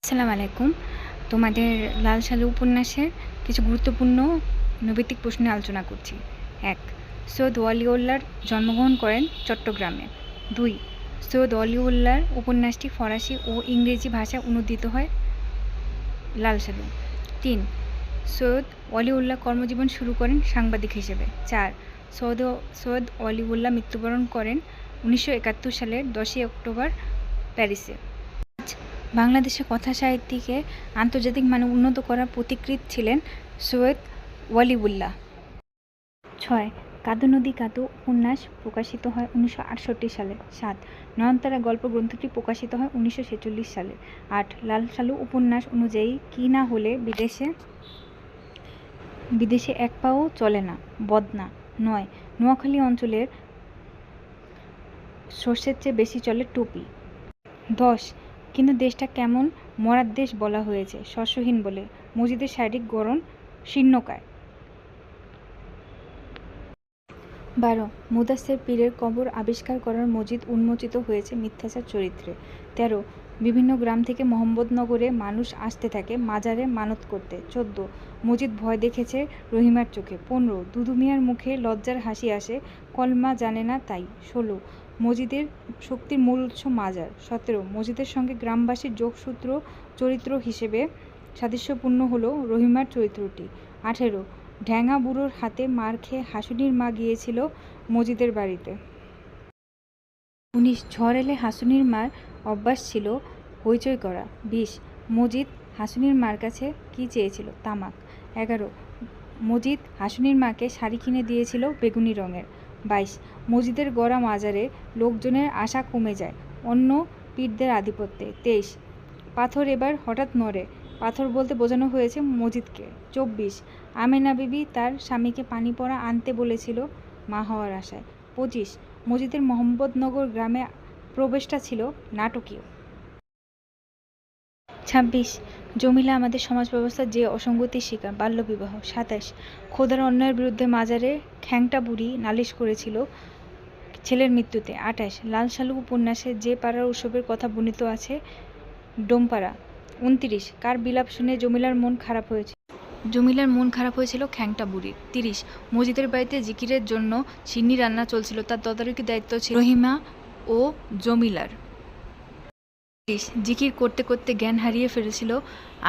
আসসালামু আলাইকুম। তোমাদের লাল সালু উপন্যাসের কিছু গুরুত্বপূর্ণ নৈতিক প্রশ্ন নিয়ে আলোচনা করছি। ১. সৈয়দ ওয়ালিউল্লাহর জন্মগ্রহণ করেন চট্টগ্রামে। ২. সৈয়দ ওয়ালিউল্লাহর উপন্যাসটি ফরাসি ও ইংরেজি ভাষায় অনূদিত হয়। লাল সালু। ৩. সৈয়দ ওয়ালিউল্লাহ কর্মজীবন শুরু করেন সাংবাদিক হিসেবে। ৪. সৈয়দ ওয়ালিউল্লাহ মৃত্যুবরণ করেন 1971 সালের 10ই অক্টোবর প্যারিসে। বাংলাদেশের কথা সাহিত্যকে আন্তর্জাতিক মানে উন্নত করার পথিকৃৎ ছিলেন সৈয়দ ওয়ালিউল্লাহ। ৬. কাদো নদী কাদো উপন্যাস প্রকাশিত হয় 1968 সালে। ৭. নয়নতারা গল্প গ্রন্থটি প্রকাশিত হয় 1946 সালে। ৮. লাল সালু উপন্যাস অনুযায়ী কি না হলে বিদেশে এক পাও চলে না, বদনা। ৯. নোয়াখালী অঞ্চলের সর্ষের চেয়ে বেশি চলে টুপি। ১০. কিন্তু দেশটা কেমন মরার দেশ বলা হয়েছে শস্যহীন বলে, মসজিদের শারীরিক গড়ন শীর্ণকায়। ১২. মুদাসসির পীরের কবর আবিষ্কার করার মসজিদ উন্মোচিত হয়েছে মিথ্যাচার চরিত্রে। ১৩. বিভিন্ন গ্রাম থেকে মোহাম্মদনগরে মানুষ আসতে থাকে মাজারে মানত করতে। ১৪. মসজিদ ভয় দেখেছে রহিমার চোখে। ১৫. দুদু মিয়ার মুখে লজ্জার হাসি আসে, কলমা জানে না তাই। ১৬. মসজিদের শক্তির মূল উৎস মাজার। ১৭. মসজিদের সঙ্গে গ্রামবাসীর যোগসূত্র চরিত্র হিসেবে সাদৃশ্যপূর্ণ হলো রহিমার চরিত্রটি। ১৮. ঢ্যাঙা বুড়োর হাতে মার খেয়ে হাসুনির মা গিয়েছিল মজিদের বাড়িতে। ১৯. ঝড় এলে হাসুনির মার অভ্যাস ছিল হইচই করা। ২০. মজিদ হাসুনির মার কাছে কি চেয়েছিল? তামাক। ১১. মজিদ হাসুনির মাকে শাড়ি কিনে দিয়েছিল বেগুনি রঙের। ২২. মজিদের গড়া মাজারে লোকজনের আশা কমে যায় অন্য পীরদের আধিপত্যে। ২৩. পাথর এবার হঠাৎ নড়ে, পাথর বলতে বোঝানো হয়েছে মজিদকে। ২৪. আমেনা বিবি তার স্বামীকে পানি পড়া আনতে বলেছিল মা হওয়ার আশায়। ২৫. মজিদের মোহাম্মদনগর গ্রামে প্রবেশটা ছিল নাটকীয়। ২৬. জমিলা আমাদের সমাজ ব্যবস্থার যে অসঙ্গতির শিকার, বাল্যবিবাহ। ২৭. খোদার অন্যায়ের বিরুদ্ধে মাজারে খ্যাংটা বুড়ি নালিশ করেছিল ছেলের মৃত্যুতে। ২৮. লাল সালু উপন্যাসে যে পাড়ার উৎসবের কথা বর্ণিত আছে ডোমপাড়া। ২৯. কার বিলাপ শুনে জমিলার মন খারাপ হয়েছিল খ্যাংটা বুড়ির। ৩০. মসজিদের বাড়িতে জিকিরের জন্য সিন্নি রান্না চলছিল, তার তদারকির দায়িত্ব ছিল রহিমা ও জমিলার। ৩০. জিকির করতে করতে জ্ঞান হারিয়ে ফেলেছিল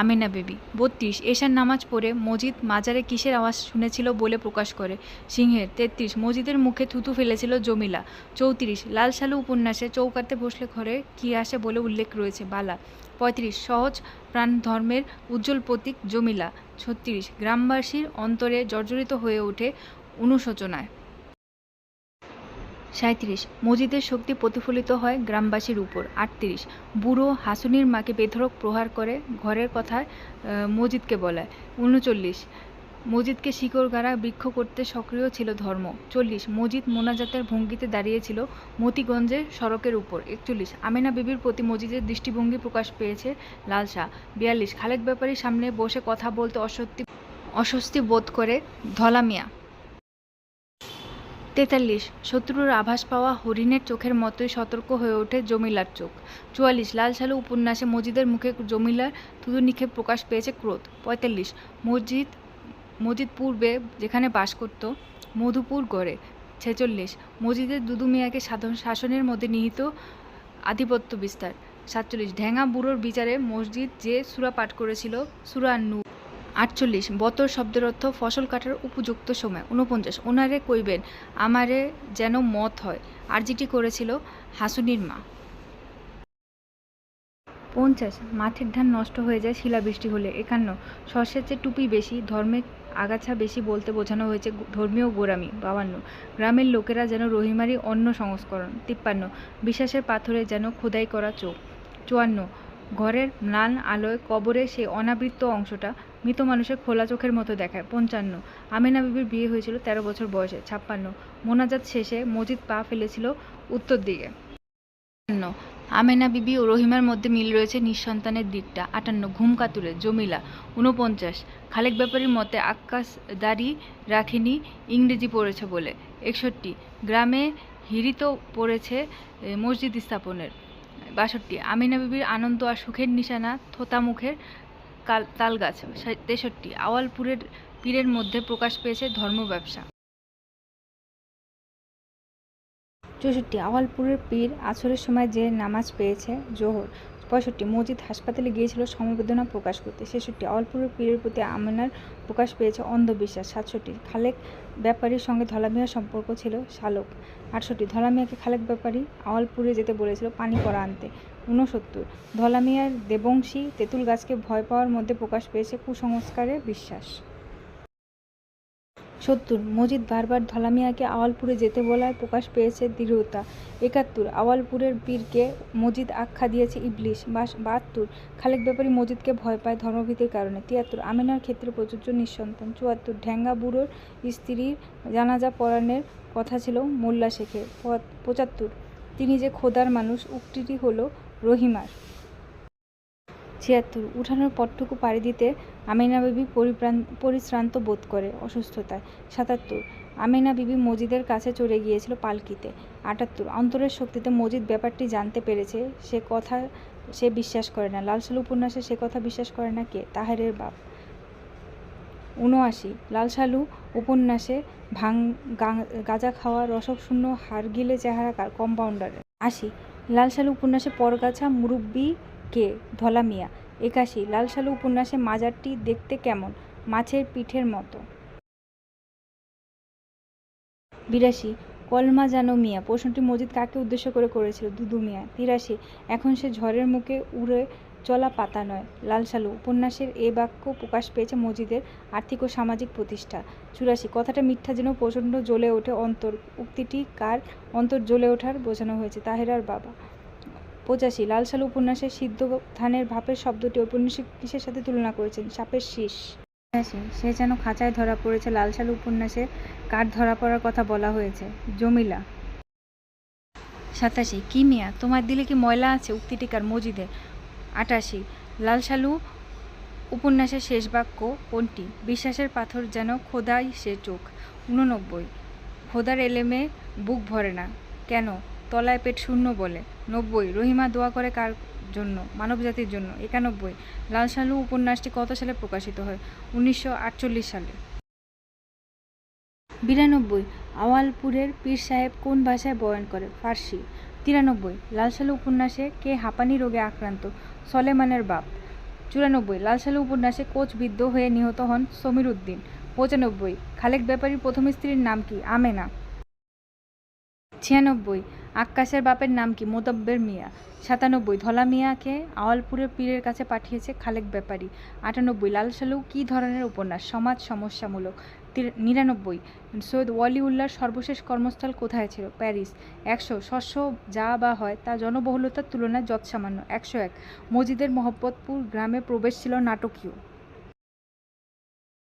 আমেনা বেবি। ৩২. এশার নামাজ পড়ে মজিদ মাজারে কিসের আওয়াজ শুনেছিল বলে প্রকাশ করে সিংহের। ৩৩. মজিদের মুখে থুতু ফেলেছিল জমিলা। ৩৪. লাল সালু উপন্যাসে চৌকাতে বসলে ঘরে কি আসে বলে উল্লেখ রয়েছে বালা। ৩৫. সহজ প্রাণ ধর্মের উজ্জ্বল প্রতীক জমিলা। ৩৬. গ্রামবাসীর অন্তরে জর্জরিত হয়ে ওঠে অনুশোচনায়। ৩৭. মসজিদের শক্তি প্রতিফলিত হয় গ্রামবাসীর উপর। ৩৮. বুড়ো হাসুনির মাকে বেধড়ক প্রহার করে ঘরের কথা মসজিদকে বলায়। ৩৯. মসজিদকে শিকড় গাড়া বৃক্ষ করতে সক্রিয় ছিল ধর্ম। ৪০. মসজিদ মোনাজাতের ভঙ্গিতে দাঁড়িয়েছিল মতিগঞ্জের সড়কের উপর। ৪১. আমেনা বিবির প্রতি মসজিদের দৃষ্টিভঙ্গি প্রকাশ পেয়েছে লাল শাহ। ৪২. খালেক ব্যাপারীর সামনে বসে কথা বলতে অস্বস্তি বোধ করে ধলা মিয়া। ৪৩. শত্রুর আভাস পাওয়া হরিণের চোখের মতোই সতর্ক হয়ে ওঠে জমিলার চোখ। ৪৪. লাল সালু উপন্যাসে মজিদের মুখে জমিলার থুতু নিক্ষেপ প্রকাশ পেয়েছে ক্রোধ। ৪৫. মজিদ পূর্বে যেখানে বাস করত মধুপুর গড়ে। ৪৬. মজিদের দুদু মিয়াকে শাসনের মধ্যে নিহিত আধিপত্য বিস্তার। ৪৭. ঢ্যাঙা বুড়োর বিচারে মসজিদ যে সূরা পাঠ করেছিল সূরা নূর। ৪৮. বতর শব্দের অর্থ ফসল কাটার উপযুক্ত সময়। ৪৯. ওনারে কইবেন আমারে যেন মত হয়, আরজিটি করেছিল হাসুনির মা। ৫০. মাঠের ধান নষ্ট হয়ে যায় শিলাবৃষ্টি হলে। ৫১. সর্ষের চেয়ে টুপি বেশি, ধর্মের আগাছা বেশি বলতে বোঝানো হয়েছে ধর্মীয় গোঁড়ামি। ৫২. গ্রামের লোকেরা যেন রহিমারই অন্য সংস্করণ। ৫৩. বিশ্বাসের পাথরে যেন খোদাই করা চোখ। ৫৪. ঘরের ম্লান আলোয় কবরে সেই অনাবৃত অংশটা মৃত মানুষের খোলা চোখের মতো দেখায়। ৫৫. আমেনা বিবির বিয়ে হয়েছিল ১৩ বছর বয়সে। ৫৬. মোনাজাত শেষে মজিদ পা ফেলেছিল উত্তর দিকে। ৫৭. আমেনা বিবি ও রহিমার মধ্যে মিল রয়েছে নিঃসন্তানের দিকটা। ৫৮. ঘুম কাতুরে জমিলা। ৪৯. খালেক ব্যাপারীর মতে আক্কাস দাড়ি রাখেনি ইংরেজি পড়েছে বলে। ৬১. গ্রামে হিড়িত পড়েছে মসজিদ স্থাপনের। 62 আমিনা বিবির আনন্দ আর সুখের নিশানা থোতা মুখের তালগাছ। 63 আওয়ালপুরের পীরের মধ্যে প্রকাশ পেয়েছে ধর্ম ব্যবসা। 64 আওয়ালপুরের পীর আছরের সময় যে নামাজ পেয়েছে জোহর। 65 মসজিদ হাসপাতালে গিয়েছিল সমবেদনা প্রকাশ করতে। 66 আওয়ালপুরের পীরের প্রতি আমেনার প্রকাশ পেয়েছে অন্ধবিশ্বাস। 67 খালেক ব্যাপারীর সঙ্গে ধলা মিয়ার সম্পর্ক ছিল শালক। 68 ধলা মিয়াকে খালেক ব্যাপারী আওয়ালপুরে যেতে বলেছিল পানি কড়া আনতে। 69 ধলা মিয়ার দেবংশী তেঁতুল গাছকে ভয় পাওয়ার মধ্যে প্রকাশ পেয়েছে কুসংস্কারে বিশ্বাস। 70 মজিদ বারবার ধলা মিয়াকে আওয়ালপুরে যেতে বলায় প্রকাশ পেয়েছে দৃঢ়তা। 71 আওয়ালপুরের পীরকে মজিদ আখ্যা দিয়েছে ইবলিশ। 72 খালেক ব্যাপারী মজিদকে ভয় পায় ধর্মভীতির কারণে। 73 আমিনার ক্ষেত্রে প্রযোজ্য নিঃসন্তান। 74 ঢ্যাঙ্গা বুড়োর স্ত্রীর জানাজা পড়ানোর কথা ছিল মোল্লা শেখের। 75 তিনি যে খোদার মানুষ উক্তিটি হলো রহিমার। 76 উঠানোর পথটুকু পাড়ি দিতে আমিনা বিবি পরিশ্রান্ত বোধ করে অসুস্থতায়। 77 আমিনা বিবি মজিদের কাছে চলে গিয়েছিল পালকিতে। 78 অন্তরের শক্তিতে মজিদ ব্যাপারটি জানতে পেরেছে, সে কথা সে বিশ্বাস করে না। লালসালু উপন্যাসে সে কথা বিশ্বাস করে না কে? তাহেরের বাপ। 79 লালসালু উপন্যাসে গাঁজা খাওয়া রসকশূন্য হাড়গিলে চেহারাকার কম্পাউন্ডারের। 80 লালসালু উপন্যাসে পরগাছা মুরব্বি কে? ধলা মিয়া। 81 লালসালু উপন্যাসে মাজারটি দেখতে কেমন? মাছের পিঠের মতো। 82 কলমা জানো মিয়া প্রশ্নটি মজিদ কাকে উদ্দেশ্য করে করেছিল? দুদু মিয়া। 83 এখন সে ঝড়ের মুখে উড়ে চলা পাতা নয়। লালসালু উপন্যাসের এ বাক্য প্রকাশ পেয়েছে মজিদের আর্থিক ও সামাজিক প্রতিষ্ঠা। 84 কথাটা মিথ্যা যেন প্রচণ্ড জ্বলে ওঠে অন্তর, উক্তিটি কার অন্তর জ্বলে ওঠার বোঝানো হয়েছে? তাহেরার বাবা। 85 লালসালু উপন্যাসে সিদ্ধ ধানের ভাপের শব্দটি ঔপন্যাসিক কিসের সাথে তুলনা করেছেন? সাপের শীষ। 86 সে যেন খাঁচায় ধরা পড়েছে লালসালু উপন্যাসে কার ধরা পড়ার কথা বলা হয়েছে? জমিলা। 87 কি মিয়া তোমার দিলে কি ময়লা আছে? উক্তিটি কার? মজিদের। 88 লালসালু উপন্যাসের শেষ বাক্য কোনটি? বিশ্বাসের পাথর যেন খোদাই সে চোখ। 89 খোদার এলেমে বুক ভরে না কেন? তলায় পেট শূন্য বলে। 90 রহিমা দোয়া করে কার জন্য? মানবজাতির জন্য। 91 লালসালু উপন্যাসটি কত সালে প্রকাশিত হয়? 1948 সালে। 92 আওয়ালপুরের পীর সাহেব কোন ভাষায় বয়ান করে? ফার্সি। 93 লালসালু উপন্যাসে কে হাঁপানি রোগে আক্রান্ত? সলেমানের বাপ। 94 লালসালু উপন্যাসে কোচ বিদ্ধ হয়ে নিহত হন সমীর উদ্দিন। 95 খালেক ব্যাপারীর প্রথম স্ত্রীর নাম কি? আমেনা। 96 আক্কাসের বাপের নাম কি? মোদাব্বের মিয়া। 97 ধলা মিয়াকে আওয়ালপুরের পীরের কাছে পাঠিয়েছে খালেক ব্যাপারী। 98 লালসালু কী ধরনের উপন্যাস? সমাজ সমস্যামূলক। 99 সৈয়দ ওয়ালিউল্লাহর সর্বশেষ কর্মস্থল কোথায় ছিল? প্যারিস। 100 শস্য যা বা হয় তা জনবহুলতার তুলনায় যৎসামান্য। 101 মজিদের মহব্বতপুর গ্রামে প্রবেশ ছিল নাটকীয়।